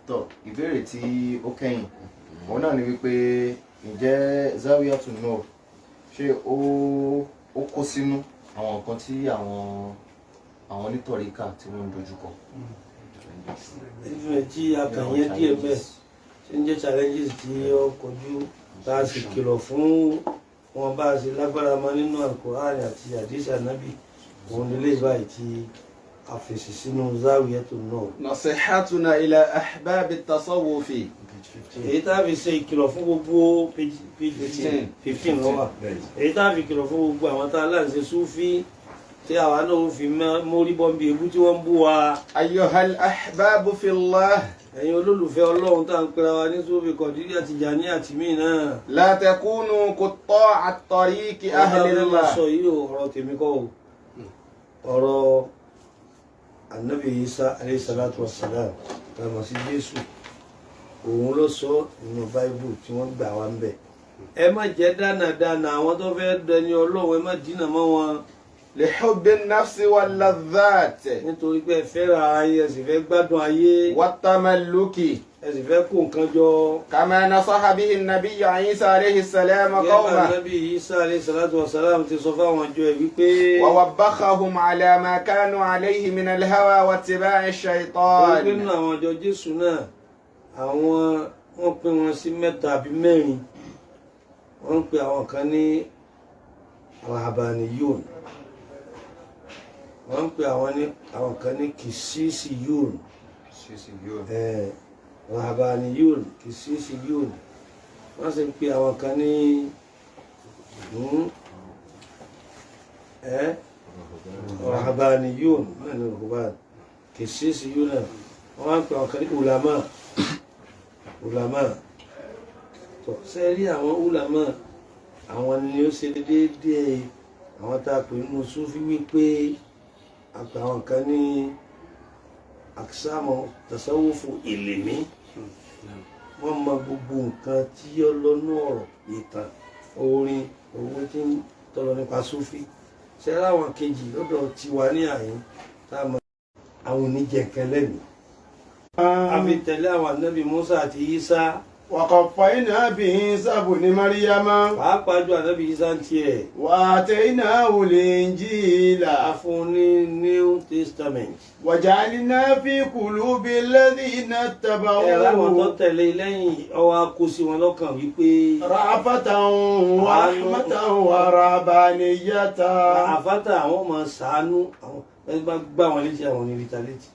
tó ìbéèrè tí ó kẹ́yìn òun náà ni wípé ǹjẹ́ Zawiyatun Nur ṣé ó kó sínú àwọn nǹkan tí àwọn onítọ̀ríkà tí wọ́n ń dojúkọ. ìfẹ́ tí a kàn yẹn díẹ̀ bẹ́ẹ̀ ṣe ń jẹ́ challenges tí ó kojú tá a sì kìlọ̀ fún wọn bá a ṣe lágbára mọ́ nínú Al-Qur'an àti àdìsí ànábì òun nílé báyìí tí a fèsì sínú Zawiyatun Nur. nasihatuna ila ahbab at-tasawwuf. èyí tá a fi ṣe ìkìlọ̀ fún gbogbo page 15 lọ́wọ́ èyí tá a fi kìlọ̀ fún gbogbo àwọn tá a láǹṣe Súfí tí àwa náà fi mórí bọ́m̀bì ebú tí wọ́n ń bú wa. ayyuhal ahbabu fillah. ẹ̀yin olólùfẹ́ Ọlọ́run tá à ń pera wa ní Súfí Kọ̀dìríyà Tìjàní àti míì náà. la takunu qutta'a at-tariqi ahlillah. sọ yìí ọ̀rọ̀ tèmi kọ́ o ọ̀rọ̀ Ànábì Isa alayhi salatu wassalam tàbí sí Jésù òun ló sọ nínú Báíbù tí wọ́n gbà wá ń bẹ̀. ẹ má jẹ́ dánadáná àwọn tó fẹ́ dẹni Ọlọ́run ẹ má dínà mọ́ wọn. li hubbi an-nafsi wal-ladhat. nítorí pé ẹ fẹ́ràn ayé ẹ sì fẹ́ gbádùn ayé. wat-tamalluki. ẹ sì fẹ́ kó nǹkan jọ. kama nasaha bihi an-nabiyyu Isa alayhi salam qawma. Ànábì Isa alayhi salatu wassalam ti sọ fáwọn ọjọ́ ẹ̀ wípé. wa wabbakhahum ala ma kanu alayhi min al-hawa wa ittiba'i ash-shaytan. nínú àwọn ọjọ́ Jésù náà àwọn wọ́n pín wọn sí mẹ́ta àbí mẹ́rin wọ́n ń pe àwọn kan ní rahabaniyun wọ́n ń pe àwọn kan ní kisisiyun rahabaniyun kisisiyun wọ́n sì ń pe àwọn kan ní rahabaniyun mẹ́rin rahaban kisisiyun náà wọ́n ń pe àwọn kan ní ulama tó sẹ́rí àwọn ulama àwọn ni ó ṣe déédéé àwọn tá a pè nínú Súfí wípé àpè àwọn kan ní àkísàmọ̀ tasawufu ìlèmí wọ́n mọ gbogbo nǹkan tí ó lọ́nú ọ̀rọ̀ ìtàn orin owó tí ń tọ́lọ nípa Súfí sẹ́rí àwọn kejì lọ́dọ̀ tiwa ní àyín tá a mọ àwọn oníjẹ̀kẹ́lẹ́mìí àfi tẹ̀lé àwọn ànábì Musa àti Isa. wa qaffayna bi Isa ibn Maryama. pàápàá jù ànábì Isa ń tiẹ̀. wa ataynahu al-injila. a fún ní New Testament. wa ja'alna fi qulubi alladhina ittaba'uhu. ẹ̀rọ àwọn tó tẹ̀lé lẹ́yìn ọwọ́ kó sí wọn lọ́kàn wípé. ra'afatan wa rahmatan wa rabbaniyatan. ra'afatan àwọn máa ṣàánú àwọn ẹni bá gbá wọn létí àwọn ní retaliate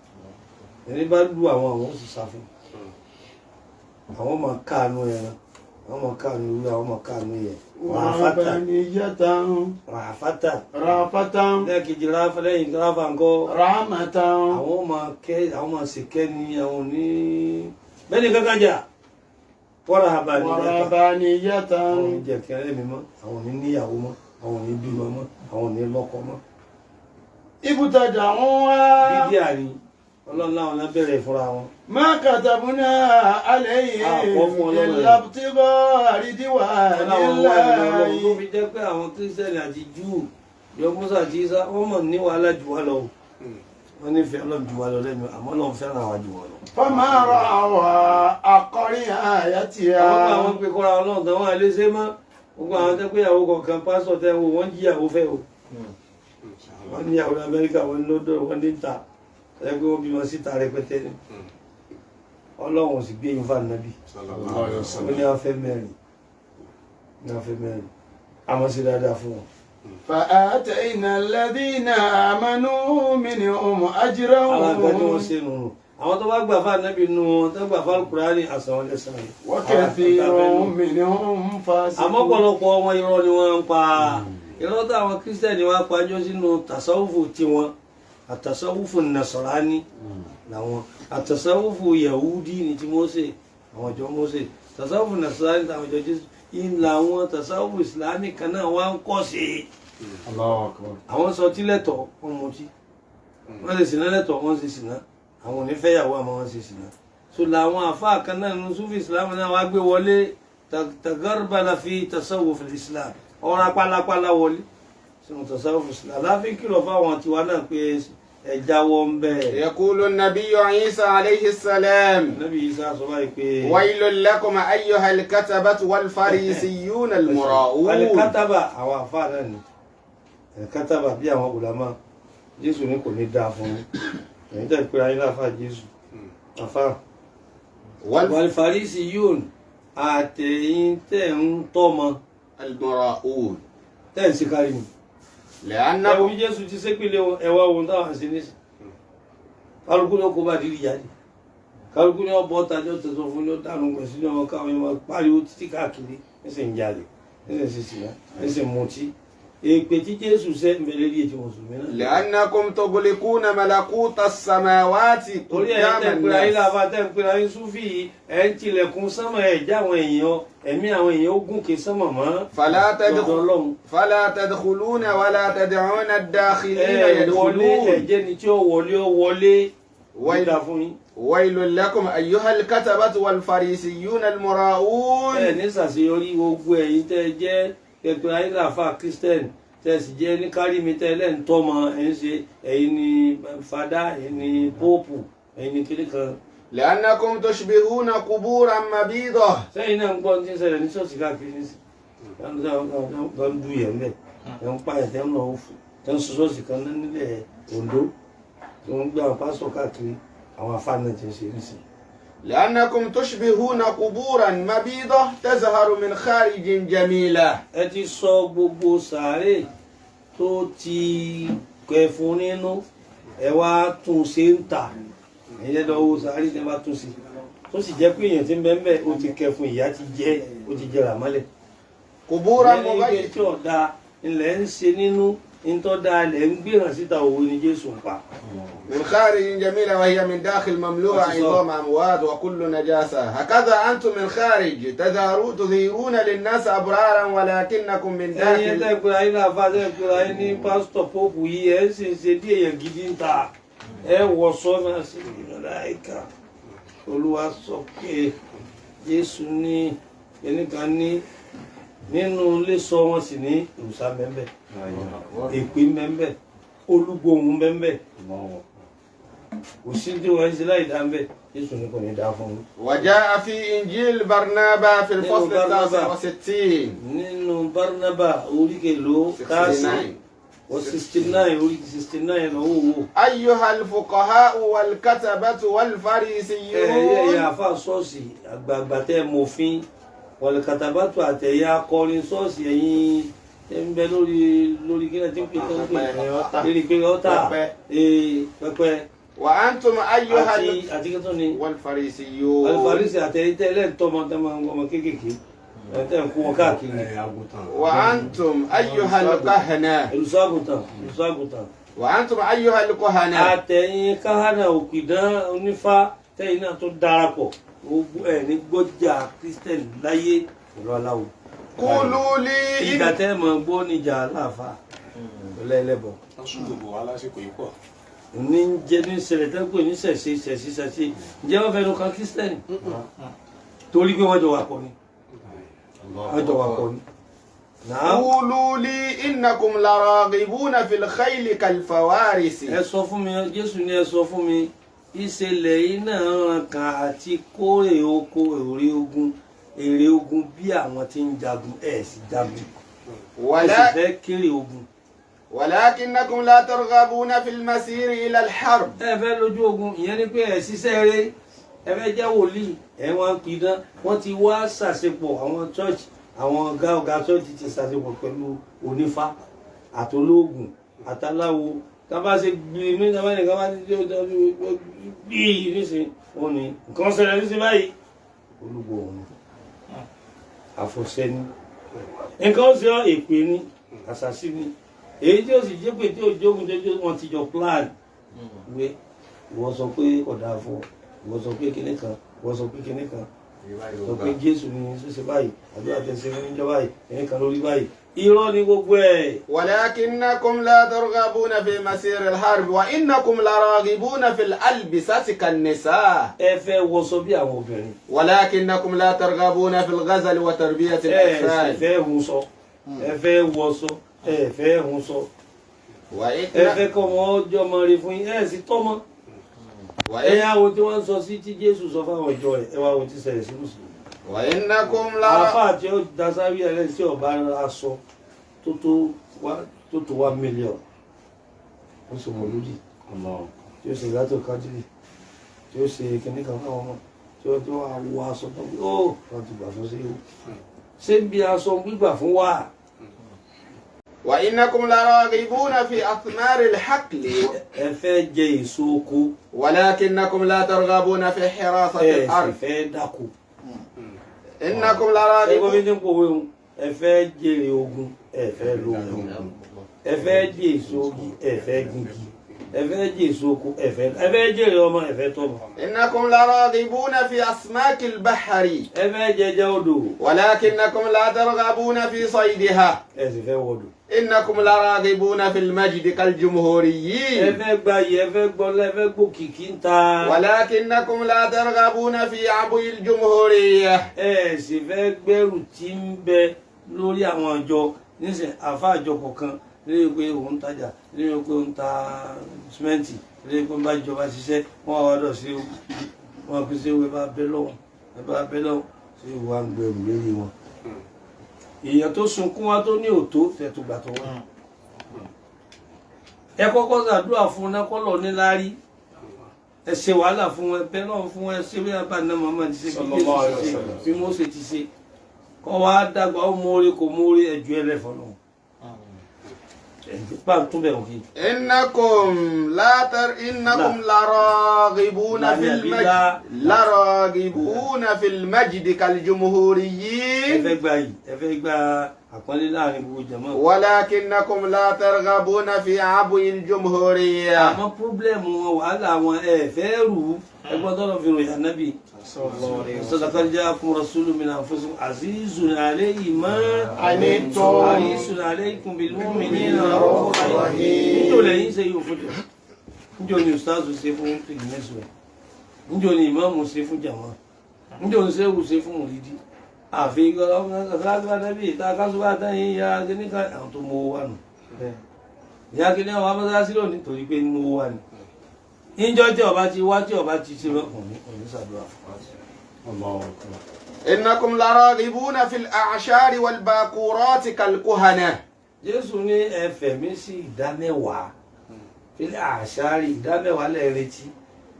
ẹni bá lu àwọn sì sá fún àwọn máa káànú ẹran àwọn máa káànú ewúrẹ́ àwọn máa káànú yẹ. ràfàtà lẹ́ẹ̀kejì ráfà lẹ́yìn ráfà ńkọ́. ràmàtà àwọn máa ṣèkẹ́ ni àwọn ní bẹ́ẹ̀ni kankan jà wọ́n rabaniyata àwọn ní jẹ́ kẹrẹ́ mi mọ́ àwọn ní níyàwó mọ́ àwọn ní bímọ mọ́ àwọn ní lọ́kọ mọ́. ibùtajà wọn wá. bíbí àrí ọlọ́run láwọn náà bẹ̀rẹ̀ fúnra wọn. má kàtàbùnà alẹ́ yìí ìlàbùtìbọ̀ àrídìwà nílá yìí. tó fi jẹ́ pé àwọn kírísítẹ́nì àti júù yọ Mùsá àti Ìsá wọ́n mọ̀ ní wàhálà jù wá lọ wọ́n nífẹ̀ẹ́ ọlọ́run jù wá lọ lẹ́nu àmọ́ ọlọ́run fẹ́ràn àwa jù wá lọ. fọ́mà rọ àwọn akọrin àyàtì à. àwọn pé kọ́ra ọlọ́run tán wọ́n á lé ṣe mọ́ gbogbo àwọn tẹ́ pé ìyàwó kọ̀ọ̀kan pásọ̀ tẹ́ wo wọ́n jíyàwó fẹ́ o wọ́n níyàwó ní Amẹ́ríkà wọ́n ní lọ́dọ̀ wọ́n ní ta ẹgbẹ́ wọn bímọ síta rẹpẹtẹ ni ọlọ́run sì gbé yín fún nàbí ó ní afẹ́ mẹ́rin àmọ́ sí dáadáa fún wọn. فآتينا الذين آمنوا منهم أجرهم. alágbá tí wọ́n ṣe nù àwọn tó bá gbà fún ànábì nù wọn tó gbà fún Al-Qur'ani àsàwọn lẹ́sàn-án. وكثير منهم فاسقون. àmọ́ pọ̀lọpọ̀ wọn irọ́ ni wọ́n ń pa irọ́ táwọn kírísítẹ́nì wọn pàjọ́ sínú tasawufu tiwọn àtasawufu nasarani làwọn àtasawufu yahudi ní ti Mósè àwọn ọjọ́ Mósè tasawufu nasarani táwọn ọjọ́ Jésù ìlà àwọn tasawufu islami kan náà wọ́n ń kọ́ sí i. àwọn sọ tí lẹ́tọ̀ wọn mutí wọ́n lè sìnà lẹ́tọ̀ wọ́n sì sìnà àwọn ò ní fẹ́yàwó àmọ́ wọ́n sì sìnà so làwọn àfáà kan náà nínú Sufi islam náà wá gbé wọlé tagarbala fi tasawuf islam ọ̀rọ̀ apálápálá wọlé sínú tasawuf islam láfi kìlọ̀ fáwọn tiwa náà pé ẹ jáwọ́ ń bẹ̀. يقول النبي عيسى عليه السلام Nábì Ìsá sọ báyìí pé ويل لكم أيها الكتبة والفريسيون المراؤون. alikátàbà àwọn àfáà náà ni alikátàbà bí àwọn ulama Jésù ní kò ní dáa fún yín ẹ̀yin tẹ́ pé ayé láfa Jésù àfáà wàlífàrísì yóò àtẹ̀yìn tẹ̀ ń tọ́mọ المراؤون tẹ̀ ń ṣe kárí ni. لأنهم ẹ̀wọ̀n Jésù ti sépìlẹ̀ ẹ̀wà ohun táwọn ṣe ní sí kálukú ní ọkọ̀ bá dìrì jáde kálukú ní ọbọ̀ ọ̀tajọ́ tẹ̀sán fún ní ó dànù pẹ̀ sínú ọmọ káwọn ẹ̀mọ pariwo títí káàkiri ẹ̀sẹ̀ ń jalè ẹ̀sẹ̀ ń ṣe sìnà ẹ̀sẹ̀ ń mutí èpè tí Jésù ṣe ń bẹ̀rẹ̀ rí ètò mùsùlùmí náà. لأنكم تغلقون ملكوت السماوات torí ẹ̀ قدام tẹ́ ń pera yín الناس láfa tẹ́ ń pera yín súfì yìí ẹ̀ ń tilẹ̀kùn sánmà ẹ̀ já àwọn èèyàn ẹ̀mí àwọn èèyàn ó gùnkè sánmà mọ́ lọ́dọ̀ Ọlọ́run. فلا تدخلون ولا تدعون الداخلين ẹ wọlé يدخلون. ẹ̀jẹ̀ ni tí ó wọlé wíńdà fún yín. ويل لكم أيها الكتبة والفريسيون المراؤون. ẹ ní ṣàṣeyọrí gbogbo ẹ̀yin tẹ́ ẹ jẹ́ pẹpẹ ayélujáfa Christian tẹ́ ẹ sì jẹ́ ní kárí mi tẹ́ ẹ lẹ́nu tọ́mọ ẹ̀ ń ṣe ẹ̀yin ní fada ẹ̀yin ní póòpù ẹ̀yin ní kíní kan. لأنكم تشبهون قبورا مبيضة. sẹ́yìn náà ń gbọ́ ní ṣẹlẹ̀ ní ṣọ́ọ̀ṣì káàkiri ní sí tó ń du yẹn bẹ́ẹ̀ tẹ́ ń pààyàn tẹ́ ń lọ òfò tẹ́ ń sọ ṣọ́ọ̀ṣì kan nílẹ̀ Oǹdó tó ń gbé àwọn pásítọ̀ káàkiri àwọn afáàná ti ń ṣe ní sí. لأنكم تشبهون قبورا مبيضة تظهر من خارج جميلة. ẹ ti sọ gbogbo sàárè tó ti kẹfun nínú ẹ wá tún ṣe ń tà ẹ̀yẹ́ lọ́wọ́ sàárè tẹ́ bá tún ṣe tó sì jẹ́ pé èèyàn ti ń bẹ́ẹ̀ bẹ́ẹ̀ ó ti kẹfun ìyá ti jẹ́ ó ti jẹrà mọ́lẹ̀. قبورا ìyẹn ní ibi مغيرة. tí ọ̀dà ilẹ̀ ń ṣe nínú ntọ́da ilẹ̀ ń gbéhàn síta òwò ni Jésù ń pa. من خارج جميلة وهي من داخل مملوءة عظام أموات وكل نجاسة. هكذا أنتم من خارج تظهرون للناس أبرارا ولكنكم من ẹ̀yin داخل. tẹ́ pé ayé náà fà tẹ́ pé ayé ní pásítọ̀ pópù yìí ẹ̀ ń ṣe ṣe bí èèyàn gidi ń ta ẹ̀ wọ̀ sọ́nà sí ìmọ̀láìka. Olúwa sọ pé Jésù ní ẹnìkan ní nínú ilé sọ wọn sì ní ìwòsàn mẹ́mbẹ́ èpè mẹ́mbẹ́ olúgbòhùn mẹ́mbẹ́ kò sí tí wọ́n ń ṣe láì dá mbẹ́ Jésù ní kò ní dá fún un. وجاء في إنجيل برنابا في الفصل 69 nínú Barnaba orí kèló káàsì 69 69 orí 69 lọ́wọ́ wò. أيها الفقهاء والكتبة ẹ̀yẹ والفريسيون. àfa ṣọ́ọ̀ṣì àgbààgbà tẹ́ mòfin wọ̀lẹ̀kàtàbátù àtẹ̀yà akọrin ṣọ́ọ̀ṣì ẹ̀yìn ẹ̀ ń bẹ lórí kí ẹ ti ń pè tó ń pè lórí pé ọ̀tà pẹpẹ وأنتم أيها àti kí tó ni والفريسيون. alifarisi àtẹ̀yìn tẹ́lẹ̀ tọ́mọ ọmọ kéékèèké ẹ̀ tẹ́ ń kó wọn káàkiri وأنتم أيها الكهنة. olùṣọ́àgùntàn وأنتم أيها الكهنة. àtẹ̀yìn káhánà òkìdán onífá tẹ́yìn náà tó darapọ̀ ẹ̀ ní gbọ́jà Christian láyé ìlú aláwọ̀. قولوا لي ìgbà tẹ́ mọ̀ gbọ́ níjà aláàfà lẹ́lẹ́bọ̀ ní jẹ́ ní ṣẹlẹ̀ tẹ́gbọ̀ ní ṣẹ̀ṣẹ̀ ǹjẹ́ wọ́n fẹ́nu kan Christian torí pé wọ́n jọ wà pọ̀ ni wọ́n jọ wà pọ̀ ni. قولوا لي إنكم لراغبون في الخيل كالفوارس. ẹ sọ fún mi Jésù ní ẹ sọ fún mi ìṣẹ̀lẹ̀ yìí náà ràn kàn àti kórè oko èrè ogun bí àwọn tí ń jagun ẹ̀ sì jagun ẹ sì fẹ́ kéré ogun. ولكنكم لا ترغبون في المسير إلى الحرب. ẹ fẹ́ lójú ogun ìyẹn ni pé ẹ ṣiṣẹ́ rẹ ẹ fẹ́ jẹ́ wòlíì ẹ wá ń pidán wọ́n ti wá ṣàṣepọ̀ àwọn church àwọn ọ̀gá church ti ṣàṣepọ̀ pẹ̀lú onífá àtolóògùn àtàláwo tábà ṣe gbìyànjú ní tábà nìkan bá ti gbìyànjú nísìnyí wọn ni nǹkan ṣẹlẹ̀ nísìnyí báyìí olúgbò òun àfọ̀ṣẹ́ ni nǹkan ó ṣe ọ́ èpè ni àṣàṣì ni èyí tí ó sì jẹ́ pé tí ó jógun tó wọ́n ti jọ plan wé ìwọ sọ pé ọ̀dà fún ìwọ sọ pé kinní kan ìwọ sọ pé kinní kan sọ pé Jésù ni ṣíṣe báyìí àdúrà tẹ̀sí níjọ báyìí kinní kan lórí báyìí irọ́ ni gbogbo ẹ̀. ولكنكم لا ترغبون في مسير الحرب وإنكم لراغبون في الألبسة كالنساء. ẹ fẹ́ wọṣọ bí àwọn obìnrin. ولكنكم لا ترغبون في الغزل وتربية ẹ sì الأطفال. fẹ́ hun sọ ẹ fẹ́ wọṣọ ẹ fẹ́ hun sọ ẹ fẹ́ kọ́ ọmọ ọjọ́ ọmọ rẹ fún yín ẹ sì tọ́mọ. ẹ̀yà wo tí wọ́n sọ sí tí Jésù sọ fáwọn ìjọ rẹ̀ ẹ wá wo tí ṣẹlẹ̀ sí mùsùlùmí. àfa àti dasáwí ẹlẹ́sì ọba aṣọ tó tó 1 million ó sì mọ̀ lódì tí ó ṣe ìgbàtò kájírì tí ó ṣe kìnní kan fáwọn ọmọ tí ó wọ aṣọ tó bí ó wọ́n ti gbà fún sí ewu ṣé bí aṣọ gbígbà fún wa. وإنكم لراغبون في أثمار الحقل ẹ fẹ́ jẹ èso oko ولكنكم لا ترغبون في حراسة ẹ الأرض. sì fẹ́ dáko. إنكم ẹgbẹ́ لراغبون mi ní pòwe òun ẹ fẹ́ jèrè ogun ẹ fẹ́ lo ogun ẹ fẹ́ jẹ èso ogi ẹ fẹ́ gungi ẹ fẹ́ jẹ èso oko ẹ fẹ́ jèrè ọmọ ẹ fẹ́ tọ́mọ إنكم لراغبون في أسماك البحر ẹ fẹ́ jẹjẹ odò ولكنكم لا ترغبون في صيدها. ẹ sì fẹ́ wọdò. إنكم لراغبون في المجد ẹ كالجمهوريين fẹ́ gbayì ẹ fẹ́ gbọ́lá ẹ fẹ́ gbòkìkí ń ta ولكنكم لا ترغبون في عبي الجمهورية. ẹ sì fẹ́ gbẹ́rù tí ń bẹ lórí àwọn àjọ nísìn àfa àjọ kọ̀ọ̀kan lórí pé òun tajà lórí pé òun ta símẹ́ǹtì lórí pé bá ìjọba ṣiṣẹ́ wọ́n wá dọ̀ sí wọn kì í ṣe wọ́n bá bẹ́ lọ́wọ́ ẹ bá bẹ́ lọ́wọ́ ṣé wọ́n á ń gbẹrù lórí wọn. èèyàn tó sunkún wá tó ní òtó fẹ̀tùgbà tó wá. ẹ kọ́kọ́ ṣàdúrà fún nákọ́lọ̀ níláárí ẹ ṣe wàhálà fún ẹ bẹ́ẹ̀ náà fún ẹ ṣe bí abáná màmá ti ṣe bí Jésù ti ṣe bí Mósè ti ṣe kọ́ wa dàgbà ó mórí kò mórí ẹ̀jú ẹlẹ́fọ́ náà ẹ̀jú pàǹtún bẹ̀ wọ́n kì í. إنكم لراغبون في المجد لراغبون في المجد ẹ كالجمهوريين fẹ́ gba yìí ẹ fẹ́ gba àpọ́nlé láàrin gbogbo jàmá. ولكنكم لا ترغبون في عبي الجمهورية. àmọ́ pírọ́blẹ́mù wọn wàhálà wọn ẹ fẹ́ rù ú ẹgbọ́n tọ́lọ̀ fi ròyìn ànábì. صدق جاءكم رسول من أنفسكم عزيز عليه ما عنتم حريص عليكم بالمؤمنين رؤوف رحيم. níjọ́ lẹ́yìn ṣe yóò fún jọ níjọ́ ni ustaz ṣe fún fìdímẹ́sù ẹ̀ níjọ́ ni ìmáàmù ṣe fún jàmá níjọ́ ni sẹ́wù ṣe fún mùrídì àfi ọlọ́mọdé ìta kásùbà táyìn ya kíníkà àwọn tó mọ owó wà nù ìyá kíní àwọn amọ́sálásí lò nítorí pé mọ owó wà nù níjọ́ tí ọba ti wá tí ọba ti ṣe ọkùnrin ṣàdúrà fún إنكم لراغبون في الأعشار والباقورات كالكهنة. Jésù ní ẹ fẹ̀mí sí ìdámẹ́wàá fílẹ̀ àṣàrí ìdámẹ́wàá lẹ́ retí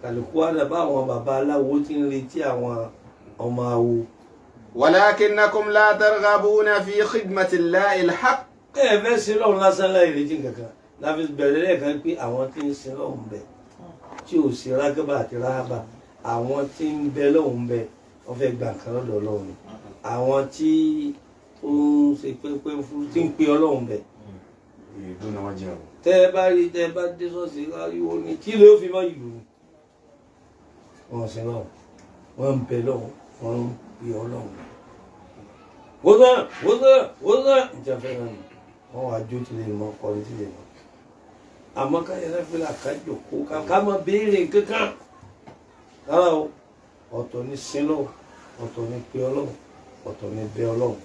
kàlùkù àdàbà àwọn bàbá aláwo tí ń retí àwọn ọmọ awo. ولكنكم لا ترغبون في خدمة الله الحق. ẹ fẹ́ sin lọ́run lásán láì retí kankan láfi bẹ̀rẹ̀ lẹ́ẹ̀kan pé àwọn tí ń sin lọ́run bẹ̀ tí ò sí rágábà àti ráhábà àwọn tí ń bẹ lọ́run bẹ̀ wọ́n fẹ́ gbà kan lọ́dọ̀ Ọlọ́run àwọn tí ó ń ṣe pépé fún tí ń pe Ọlọ́run bẹ̀. tẹ́ ẹ bá rí tẹ́ ẹ bá dé sọ́ọ̀sì ariwo ni kí ló fi mọ́ ìlú ni wọ́n sin lọ́run wọ́n ń bẹ lọ́run wọ́n ń pe Ọlọ́run. wọ́n ìjà fẹ́ràn ni wọ́n wá jó tilẹ̀ mọ́ kọrin tilẹ̀ mọ́ àmọ́ káyọ̀ lẹ́fẹ̀lá kájọ kó ká má béèrè kankan rárá o ọ̀tọ̀ ní sinlọ́ ọ̀tọ̀ ní pe Ọlọ́run ọ̀tọ̀ ní bẹ Ọlọ́run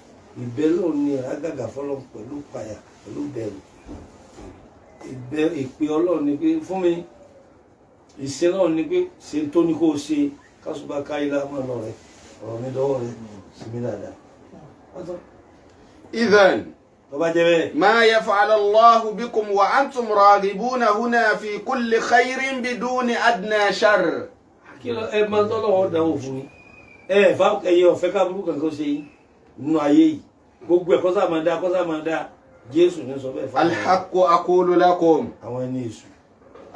ìbẹ Ọlọ́run ní àgàgà fọlọ́run pẹ̀lú payà pẹ̀lú bẹ̀rù ìpè Ọlọ́run ni pé fún mi ìsìn náà ni pé ṣe tó ní kó o ṣe kásùbà káyìlá máa lọ rẹ ọ̀rọ̀ mi dọ́wọ́ rẹ sí mi dáadáa. إذن طبعا ما يفعل الله بكم وأنتم راغبون هنا في كل خير بدون أدنى شر. kí ló ẹ máa tọ́lọ̀ wọn dánwò fún yín ẹ fà ẹyẹ ọ̀fẹ́ ká burúkú kankan ṣe yín nínú ayé yìí gbogbo ẹ̀ kọ́sà máa dá Jésù ní sọ bẹ́ẹ̀ fáwọn الحق أقول لكم. àwọn ẹni èṣù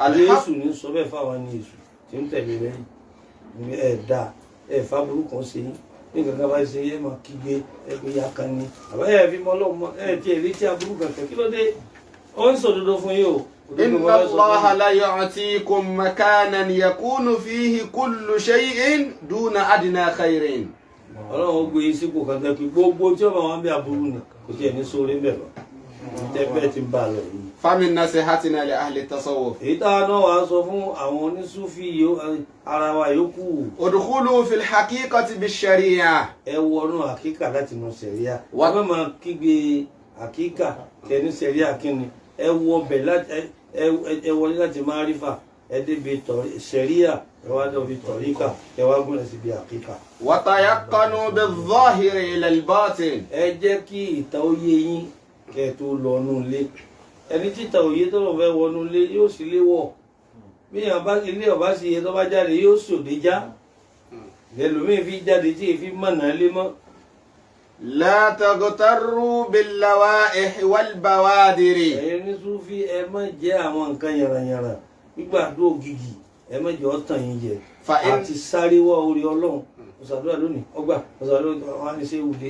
الحق Jésù ní sọ bẹ́ẹ̀ fáwọn ẹni èṣù tí ń tẹ̀lé lẹ́yìn ẹ dá ẹ fà burúkú ṣe yín ní kankan bá ṣe yé máa kígbe ẹ pé ya kan ní àbá ẹ fi mọ Ọlọ́run ẹ tí ẹ létí aburú kankan kí ló dé ó ń sòdodo fún yín o. إن الله لا يعطيكم مكانا يكون فيه كل شيء دون أدنى خير. Ọlọ́run ó gbé yín sípò kan tẹ́ pé gbogbo tí ọba wọn bí aburú ni kò tiẹ̀ ní sóore bẹ́ẹ̀ lọ tẹ́ bẹ́ẹ̀ ti ń bá a lọ yìí. فمن نصيحتنا لأهل التصوف èyí tá a náà wàá sọ fún àwọn onísúfì ara wa yòókù. ادخلوا في الحقيقة بالشريعة. ẹ wọnú àkíkà láti mọ sẹ̀ríà wọ́n fẹ́ máa kígbe àkíkà kẹ́ni sẹ̀ríà kínni ẹ wọ bẹ̀ láti ẹ wọlé láti márífà ẹ débi ṣẹ̀ríà ẹ wá débi tọ̀ríkà ẹ wá gúnlẹ̀ síbi àkíkà. وتيقنوا بالظاهر إلى الباطن. ẹ jẹ́ kí ìta ó yé yín kẹ́ ẹ tó lọ nú ilé ẹni tí ìta òye tó lọ fẹ́ wọnú ilé yóò sì lé wọ̀ bí ilé ọba sì yẹ tó bá jáde yóò sòdé já ẹlòmíì fi jáde tí èéfi mọ̀nà lé mọ́. لا تغتروا باللوائح والبوادر. ẹ̀yin ní Súfì ẹ má jẹ́ àwọn nǹkan yàrá-yàrá gbígbàdo ògìgì ẹ má jẹ́ ọ̀tàn yín jẹ àti sáré wá orí Ọlọ́run ọ̀sàdúrà lónìí ọgbà ọ̀sàdúrà wọn á ní ṣe wùdí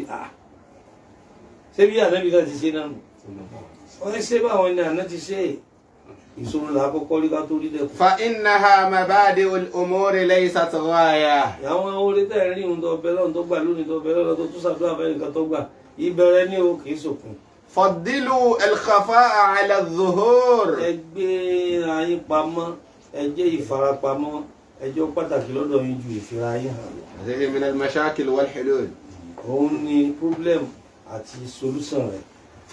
ṣé bí ànábì náà ti ṣe náà nù wọ́n ṣe báwọn ní àná ti ṣe ìṣòro là á kọ́kọ́ rí ká tó rí dẹ́kun. فإنها مبادئ الأمور ليست غاية. àwọn orí tẹ̀ ń rí ohun tó bẹ lọ́run tó gbà lónìí tó bẹ lọ́run tó tún ṣàdúrà fẹ́ nǹkan tó gbà ìbẹ̀rẹ̀ ní o kì í ṣòpin. فضلوا الخفاء على الظهور. ẹ gbé ayé pamọ́ ẹ jẹ́ ìfarapamọ́ ẹ jẹ́ pàtàkì lọ́dọ̀ yín ju ìfira yín hàn lọ. هذه من المشاكل والحلول. òun ni problem àti solution rẹ̀.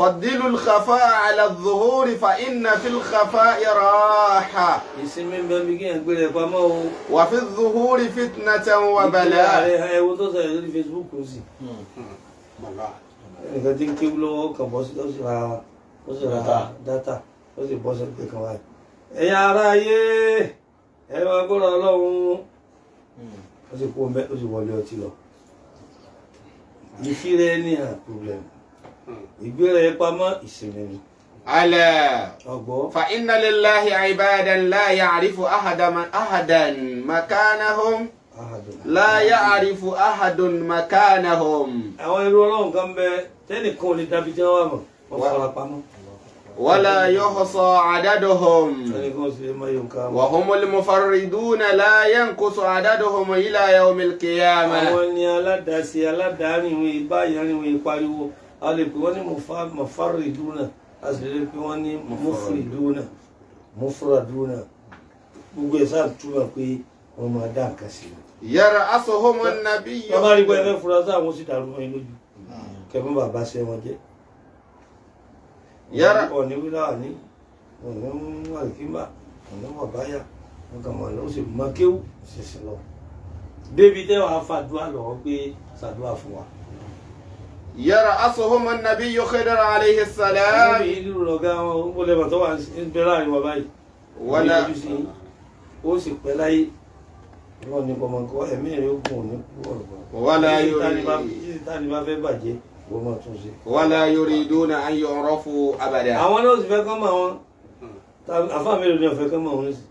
فضلوا الخفاء على الظهور فإن في الخفاء راحة. ìsinmi ń bẹ bí kí ẹ gbé rẹ̀ pamọ́ o. وفي الظهور فتنة وبلاء. ẹ wo tó sọ̀rọ̀ lórí Facebook kò sí. ẹnìkan tí ń kéwú lọ́wọ́ kan bọ́ sí ó sì ra dátà ó sì bọ́ sẹ́ni pé kan wáyé. ẹ̀yin ará ayé ẹ máa gbọ́dọ̀ Ọlọ́run ó sì kó mbẹ́ ó sì wọlé ọtí lọ. ìfírẹ́ ní à problem ìgbéra ẹ pamọ́ ìsinmi ni. ألا ọgbọ́ فإن لله عبادا لا يعرف أحدا مكانهم. لا يعرف أحد مكانهم. àwọn ẹrú Ọlọ́run kan bẹ tẹ́nìkan ò lè dàbí tí wọ́n wà mọ̀ wọ́n fara pamọ́. ولا يحصى عددهم. tẹ́nìkan ò sì lè máa yọ nǹkan mọ́. وهم المفردون لا ينقص عددهم إلى يوم القيامة. àwọn ni aládàásí aládàáni wọn ìbáyàrin wọn ìpariwo a lè pè wọ́n ní mufarriduna a sì lè pè wọ́n ní mufraduna gbogbo ẹ̀ sáà túmọ̀ pé wọ́n máa dá nǹkan sí i. يرأسهم النبي. wọ́n bá rí pé ẹgbẹ́ fura sáà wọ́n sì dàrú wọn lójú kẹfún bàbá ṣe wọn jẹ́. ọ̀ní wíwá ní ọ̀ní àlùkìmbà ọ̀ní wàbáyà wọn kà máa lọ sí makéwù ṣẹ̀ṣẹ̀ lọ. débi tẹ́ wàá fàdúrà lọ́wọ́ pé ṣàdúrà fún wa. يرأسهم النبي خضر عليه السلام. ìlú lọ́gá wọn ó lẹ́bàá tó wà ń bẹ láàrin wa báyìí. ولا ó sì pẹ́ láyé wọ́n ní kọ́mọkọ́ ẹ̀mí rẹ̀ ó gùn ní púpọ̀ ولا tani bá fẹ́ bàjẹ́ wọ́n máa tún ṣe. ولا يريدون أن يعرفوا أبدا. àwọn náà sì fẹ́ kọ́ mọ̀ wọn àfáà mélòó ni ọ̀fẹ́ kọ́ mọ̀ wọn sí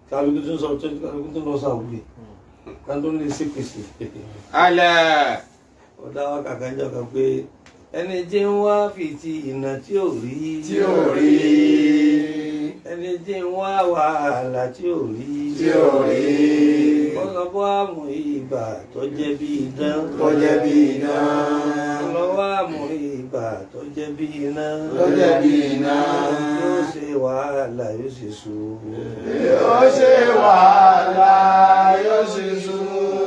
kálukú tó ń sọ kálukú tó ń lọ sàwúlẹ̀ kálukú tó ń lè ṣèpèsè. ألا ọ̀dà wa kàkà ń jọ kan pé ẹni tí ń wá fìtì ìnà tí ò rí ẹni tí ń wá wàhálà tí ò rí ọlọ́wọ́ àmọ̀ ìgbà tó jẹ́ bí idán ọlọ́wọ́ àmọ̀ ìgbà tó jẹ́ bí iná yóò ṣe wàhálà yóò ṣe sùúrù yóò ṣe wàhálà yóò ṣe sùúrù.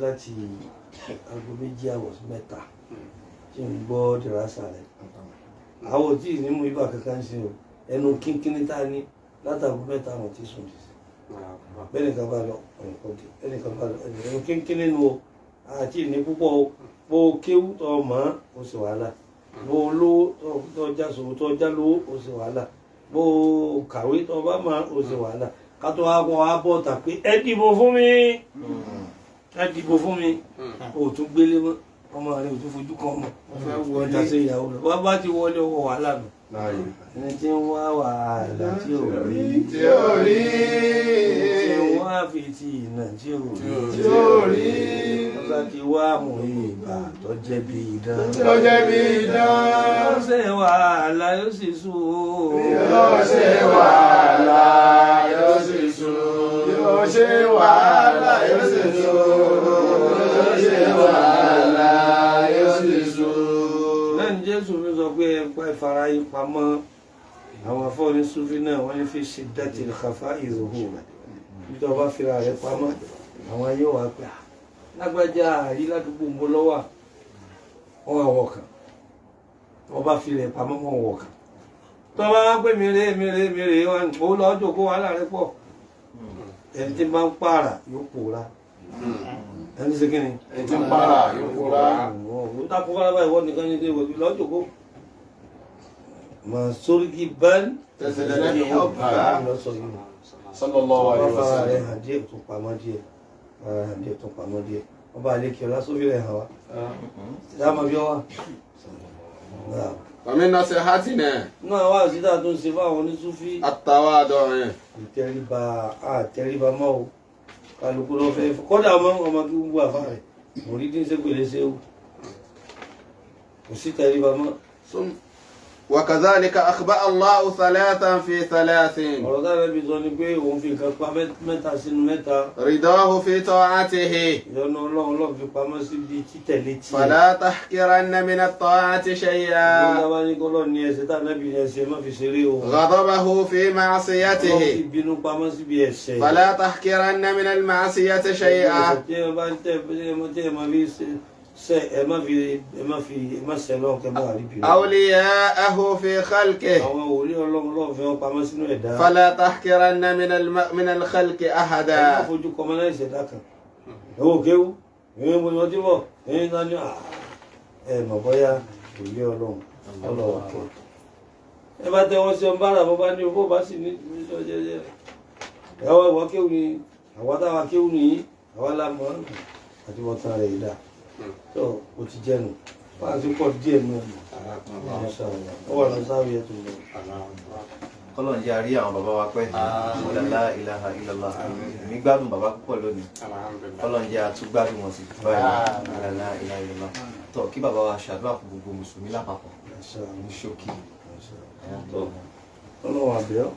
láti aago méjì àwọ̀ sí mẹ́ta tí ń gbọ́ dìrásà rẹ̀ àwọn ò tí ì ní mú ibà kankan ṣe o ẹnu kínkínní tá a ní látàgò mẹ́ta àwọn tí sùn dì sí bẹ́ẹ̀ nìkan bá lọ ọ̀nìkọ́dé ẹnìkan bá lọ ẹnu kínkínní nu o àti ìní púpọ̀ o bó o kéwú tó o mọ̀ ó sì wàhálà bó o lówó tó o já sòwò tó o já lówó ó sì wàhálà bó o kàwé tó o bá mọ̀ ó sì wàhálà ká tó wá kọ́ wá bọ́ tà pé ẹ dìbò fún mi ẹ dìbò fún mi o tún gbélé mọ́ ọmọ rẹ o tún fojú kan mọ́ ọjà sí ìyàwó rẹ wọ́n bá ti wọlé owó wàhálà nù ẹni tí ń wá wàhálà tí ò rí tí ń wá fìtì ìnà tí ò rí wọ́n bá ti wá mú ìgbà tó jẹ́ bí idán yóò ṣe wàhálà yóò sì sùn yóò ṣe wàhálà yóò sì sùn yóò ṣe wàhálà yóò sì sùn yóò ṣe wàhálà yóò sì sùn. náà ní Jésù mi sọ pé ẹ̀pá ìfara yín pamọ́ àwọn afọ́ni Sufi náà wọ́n ní fi shiddatil khafa'i zuhur nítorí wọ́n bá fira rẹ̀ pamọ́ àwọn ayé wà pé lágbájá àrí ládùúgbò ń bọ́ lọ́wọ́ wọn wà wọ̀ kàn wọ́n bá fi rẹ̀ pamọ́ wọn wọ̀ kàn tó bá wá pé mèrè wọn ò lọ́jọ́ kó wàhálà rẹ̀ pọ̀ ẹni tí máa ń pààrà yóò pòórá ẹni ṣe kí ni ẹni tí ń para yóò kóra. ó dákú fara báyìí wọ́n nìkan ní ilé ìwé lọ́jọ́ kó mà sórí kí bẹ́ẹ̀ tẹ̀sílẹ̀ ní ọ̀bà lọ́sọ̀ yìí sallallahu wọ́n alaihi fara wasallam. rẹ̀ hàn díẹ̀ tó pamọ́ díẹ̀ fara hàn díẹ̀ tó pamọ́ díẹ̀ wọ́n bá àlékè ọ̀la sófin rẹ̀ hàn wá dáàmà bí ọ wà. ومن نصيحتنا nínú àwọn àṣìdá tó ń ṣe fáwọn oníṣúfí التواضع. ìtẹríba àtẹríba mọ́ o kálukú lọ fẹ́ kọ́dà ọmọ kí gbogbo àfa rẹ̀ mo rí dín ségbèlé ṣe o kò sí tẹríba mọ́. وكذلك أخبأ الله ثلاثا في ثلاث. ọ̀rọ̀ táwọn ẹbí sọ ni pé òun fi nǹkan pa mẹ́ta sínú mẹ́ta رضاه في طاعته. ìyọ́nú ọlọ́run fi pamọ́ síbi títẹ̀lé tiẹ̀. فلا تحقرن من الطاعة شيئا. Bọ́lá bá ní kọ́lọ́ ní ẹsẹ̀ tá nábì ní ẹsẹ̀ má fi ṣeré o. غضبه في Ọlọ́run fi معصيته. bínú pamọ́ síbi ẹsẹ̀. فلا تحقرن من المعصية شيئا. Ẹsẹ̀ tí ẹ bá ń tẹ̀ tí ẹ máa fi ṣe ẹ má ṣe lọ́wọ́ kẹ́ bá rí bínú. أولياءه في خلقه. Àwọn òwúrí ọlọ́run fi wọn pamọ́ sínú ẹ̀dá. فلا تحقرن من الخلق Ẹ má أحدا. fojú kọmọ náà ìṣẹ̀dá kan. Ẹ wò kéwú, ẹ̀yin mo lọ díbọ̀, ẹ̀yin náà ní ẹ mọ̀ bọ́yá òwúrí ọlọ́run kẹ́. Ẹ bá tẹ wọn sí ọmọ bára bọ́ bá ní owó bá sì ní ìṣọ́ jẹjẹ. Ẹ wọ ìwọ kéwú ni àwa táwa kéwú nìyí àwa lámọ̀ àti wọ́n tán rẹ̀ yìí dà. Tó o ti jẹ́nu wọ́n á ti pọ̀ díẹ̀ nù ẹ̀ ọ wà lọ sáré ẹ̀ tó lọ. kọ́lọ̀ ń jẹ́ àrí àwọn bàbá wa pẹ́ la ilaha illallah èmi gbádùn bàbá púpọ̀ lónìí kọ́lọ̀ ń jẹ́ àtúgbádùn wọn sí báyìí la ilaha illallah tó kí bàbá wa ṣàdúrà fún gbogbo mùsùlùmí lápapọ̀ ní ṣókí. Ọlọ́run àbẹ̀ọ́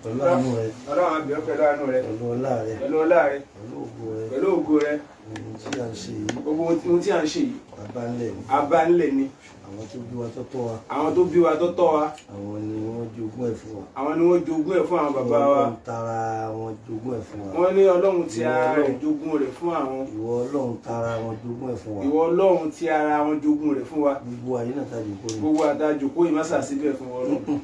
pẹ̀lú àánú rẹ̀ Ọlọ́run àbí ọ pẹ̀lú àánú rẹ̀, pẹ̀lú ọlá rẹ̀ pẹ̀lú ọlá rẹ̀, pẹ̀lú ògo rẹ̀ pẹ̀lú ògo rẹ̀. ohun tí a ń ṣe yìí Gbogbo ohun tí a ń ṣe yìí, bàbá ńlẹ̀ ni abá ńlẹ̀ ni. àwọn tó bí wa tó tọ́ wa Àwọn tó bí wa tó tọ́ wa, àwọn ni wọ́n jogún ẹ̀ fún wa. àwọn ni wọ́n jogún ẹ̀ fún àwọn bàbá wa. Ọlọ́run tara wọn jogún ẹ̀ fún wa. Wọ́n ní Ọlọ́run ti ara rẹ̀ jogún rẹ̀ fún àwọn. Ìwọ Ọlọ́run tara wọn jogún ẹ̀ fún wa. Ìwọ Ọlọ́run ti ara wọn jogún rẹ̀ fún wa. Gbogbo àyè náà tàbí kó ní. Gbogbo àdájòkó ìmásà síbẹ̀ fún Ọlọ́run.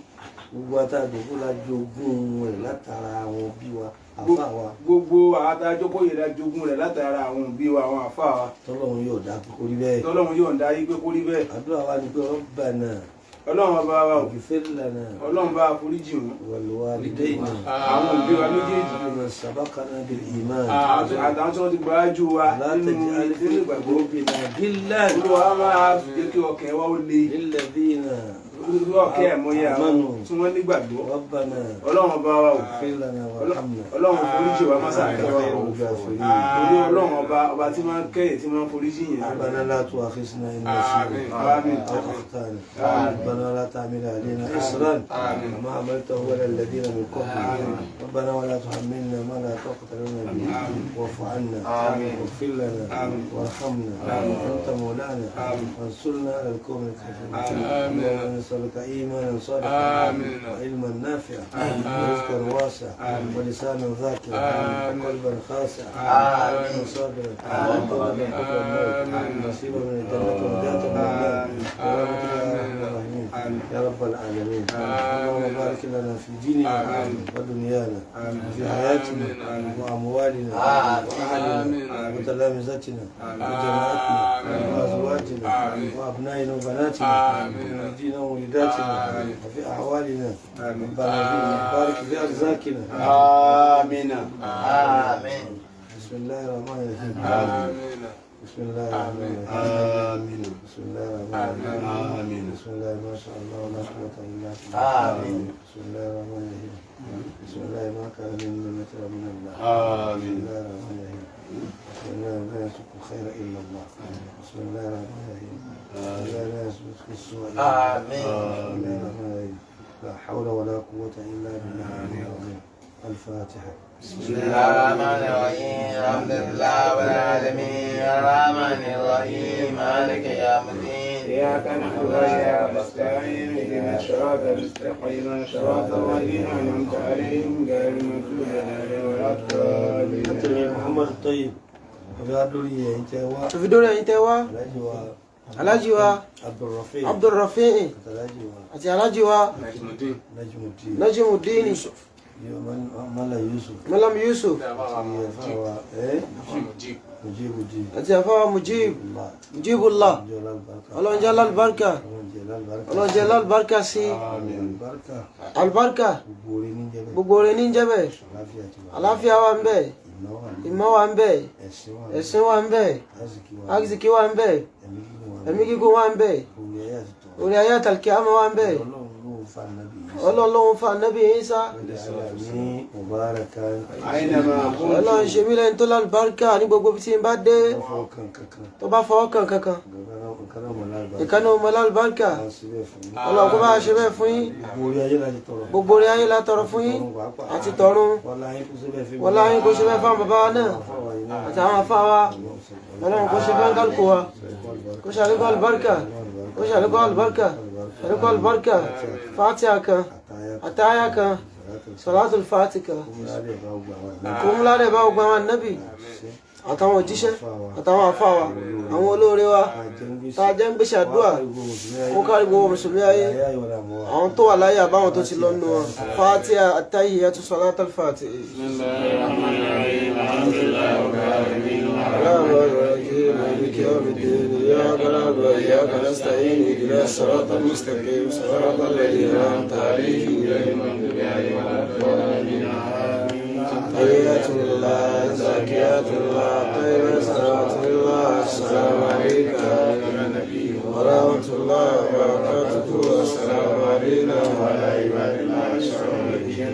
Gbogbo àtàjò kó la jogún ẹ̀ látara àwọn bí wa àfa wa. Gbogbo àdájòkó yìí la jogún rẹ̀ látara àwọn òbí wa, àwọn àfáà wa. Tọ́lọ́run yóò dá kókó rí bẹ́ẹ̀. Tọ́lọ́run yóò ń darí pé kó rí bẹ́ẹ̀. Àdúrà wa ni pé Rabbana Ọlọ́run ọba wa ò, ighfir lana Ọlọ́run bá foríjì wọn. wal walidayna Àwọn òbí wa méjèèjì. man sabaqana bil iman. Àtàwọn tí wọ́n ti gbájú wa La nínú taj'al fi ìgbàgbọ́. qulubina ghillan Olúwa máa jẹ́ kí ọkàn wa ó le. lilladhina Ọkẹ́ ẹ̀mọ́yé àwọn tí wọ́n nígbàgbọ́. Rabbana Ọlọ́run ọba wa ò, ighfir lana warhamna. Ọlọ́run foríjì wa mọ́sà kẹwàá o. Rabbul ghafirin. Torí Ọlọ́run ọba tí máa ń kẹ́yìn tí máa ń foríjì yẹn. ربنا لا تؤاخذنا إن نسينا آمين. أو أخطأنا ربنا لا تحمل علينا إصرا كما حملته على الذين من قبلنا ربنا ولا تحملنا ما لا طاقة لنا به واعف عنا واغفر لنا وارحمنا أنت مولانا وانصرنا على القوم الكافرين اللهم نسألك إيمانا صادقا وعلما نافعا ورزقا واسعا ولسانا ذاكرا وقلبا خاشعا وقلبا صابرا وقلبا نصيبا من الجنة ونجاة من النار برحمتك يا أرحم الراحمين يا رب العالمين اللهم بارك لنا في ديننا ودنيانا وفي حياتنا وأموالنا وأهلنا وتلامذتنا وجماعتنا وأزواجنا وأبنائنا وبناتنا ووالدينا وولداتنا وفي أحوالنا ربنا بارك في أرزاقنا آمين. بسم الله الرحمن الرحيم بسم الله الرحمن الرحيم بسم الله الرحمن الرحيم بسم الله ما شاء الله ولا قوة إلا بالله بسم الله الرحمن الرحيم بسم الله ما كان من نعمة من الله بسم الله الرحمن الرحيم بسم الله لا يسوق الخير إلا الله بسم الله الرحمن الرحيم بسم الله لا يسوق السوء إلا الله بسم الله الرحمن الرحيم لا حول ولا قوة إلا بالله العظيم الفاتحة بسم الله الرحمن الرحيم الحمد لله رب العالمين الرحمن الرحيم مالك يوم الدين إياك نعبد وإياك نستعين اهدنا الصراط المستقيم صراط الذين أنعمت عليهم غير المغضوب عليهم ولا الضالين. Muhammad Tayyib ọ̀gá lórí ẹ̀yìn tẹ́ wá tó fi dórí ẹ̀yin tẹ́ wá alájí wa alájí wa Abdulrafi Abdulrafi alájí wa àti alájí wa Najmuddin Najmuddin Mala Yusuf Malam Yusuf àti ẹ̀fà wa Mujibuddin àti àfáwà Mujibullah ọlọ́njẹ́ alálùbáríkà ọlọ́njẹ́ alálùbáríkà sí alùbáríkà gbogbo rẹ̀ ní jẹ́bẹ̀ àláfíà wà ń bẹ ìmọ̀ wà ń bẹ ẹ̀sìn wà ń bẹ azikí wà ń bẹ ẹ̀mí gígùn wà ń bẹ orí ayé àtàlùkì àmọ́ wà ń bẹ ọlọ́run fa nábì Ìsá ọlọ́run ṣe mí lẹ́ni tó lálùbáríkà ní gbogbo bí tí n bá dé tó bá fọwọ́ kàn kankan ìkànnì ọmọ lálùbáríkà ọlọ́run kó bá ṣe bẹ́ẹ̀ fún yín gbogbo orí ayé la tọrọ fún yín àti tọ̀run wọlá yín kó ṣe bẹ́ẹ̀ fáwọn bàbá wa náà àti àwọn afá wa ọlọ́run kó ṣe bẹ́ẹ̀ kálukú wa kó ṣe àlékún àlùbáríkà kó ṣe àlékún àlùbáríkà àlékún àlùbáríkà fatiha kan àtàyà kan salatul fatiha kó múlá rẹ̀ bá gbogbo àwọn ànábì àtàwọn òjíṣẹ́ àtàwọn àfáwà àwọn olóore wa tá a jẹ́ ń gbéṣẹ́ àdúrà ó kárí gbogbo mùsùlùmí ayé àwọn tó wà láyé àbáwọn tó ti lọ́nu wọn fatiha àtàyà salatul fatiha. مالك يوم الدين إياك نعبد وإياك نستعين اهدنا الصراط المستقيم صراط الذين أنعمت عليهم غير المغضوب عليهم ولا الضالين. تحيات الله زكاة الله طيبة صلاة الله السلام عليك يا نبي ورحمة الله وبركاته والسلام علينا وعلى عباد الله الصالحين.